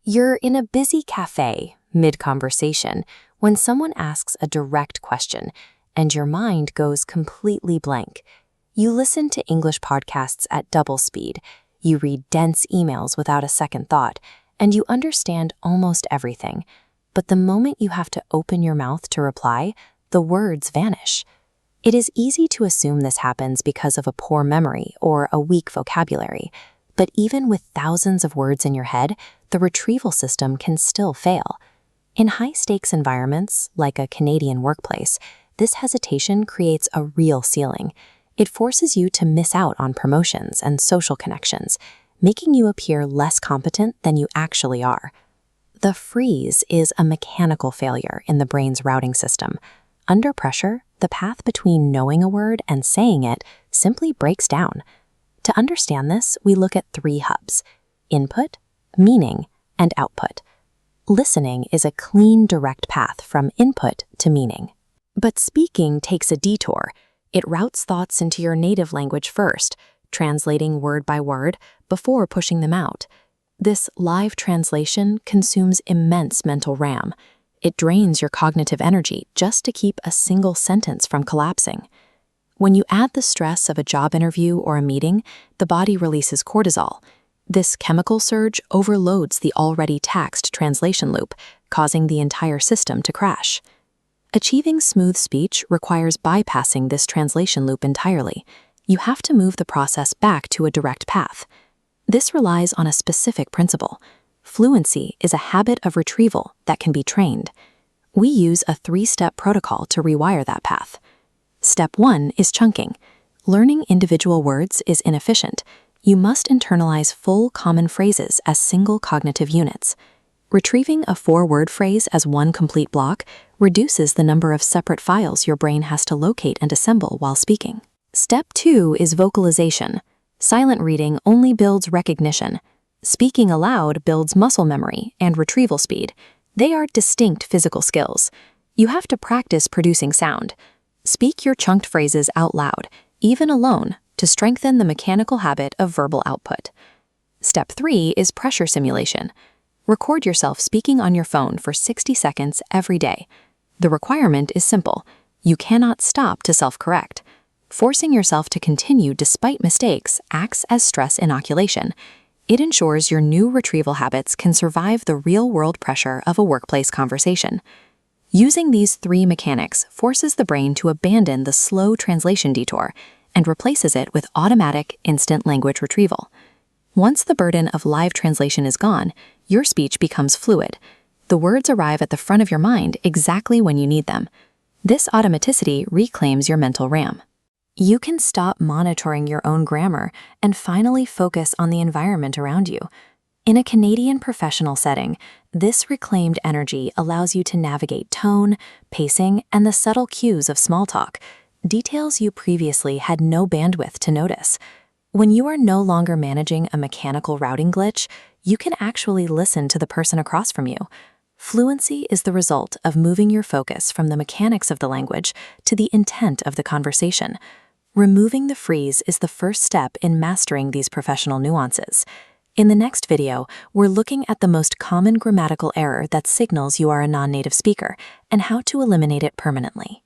You're in a busy cafe, mid-conversation, when someone asks a direct question and your mind goes completely blank. You listen to English podcasts at double speed, you read dense emails without a second thought, and you understand almost everything. But the moment you have to open your mouth to reply, the words vanish. It is easy to assume this happens because of a poor memory or a weak vocabulary, but even with thousands of words in your head, the retrieval system can still fail. In high-stakes environments, like a Canadian workplace, this hesitation creates a real ceiling. It forces you to miss out on promotions and social connections, making you appear less competent than you actually are. The freeze is a mechanical failure in the brain's routing system. Under pressure, the path between knowing a word and saying it simply breaks down. To understand this, we look at three hubs: input, meaning, and output. Listening is a clean, direct path from input to meaning. But speaking takes a detour. It routes thoughts into your native language first, translating word by word before pushing them out. This live translation consumes immense mental RAM. It drains your cognitive energy just to keep a single sentence from collapsing. When you add the stress of a job interview or a meeting, the body releases cortisol. This chemical surge overloads the already taxed translation loop, causing the entire system to crash. Achieving smooth speech requires bypassing this translation loop entirely. You have to move the process back to a direct path. This relies on a specific principle. Fluency is a habit of retrieval that can be trained. We use a 3-step protocol to rewire that path. Step 1 is chunking. Learning individual words is inefficient. You must internalize full common phrases as single cognitive units. Retrieving a 4-word phrase as one complete block reduces the number of separate files your brain has to locate and assemble while speaking. Step 2 is vocalization. Silent reading only builds recognition. Speaking aloud builds muscle memory and retrieval speed. They are distinct physical skills. You have to practice producing sound. Speak your chunked phrases out loud, even alone, to strengthen the mechanical habit of verbal output. Step 3 is pressure simulation. Record yourself speaking on your phone for 60 seconds every day. The requirement is simple. You cannot stop to self-correct. Forcing yourself to continue despite mistakes acts as stress inoculation. It ensures your new retrieval habits can survive the real-world pressure of a workplace conversation. Using these 3 mechanics forces the brain to abandon the slow translation detour and replaces it with automatic, instant language retrieval. Once the burden of live translation is gone, your speech becomes fluid. The words arrive at the front of your mind exactly when you need them. This automaticity reclaims your mental RAM. You can stop monitoring your own grammar and finally focus on the environment around you. In a Canadian professional setting, this reclaimed energy allows you to navigate tone, pacing, and the subtle cues of small talk, details you previously had no bandwidth to notice. When you are no longer managing a mechanical routing glitch, you can actually listen to the person across from you. Fluency is the result of moving your focus from the mechanics of the language to the intent of the conversation. Removing the freeze is the first step in mastering these professional nuances. In the next video, we're looking at the most common grammatical error that signals you are a non-native speaker and how to eliminate it permanently.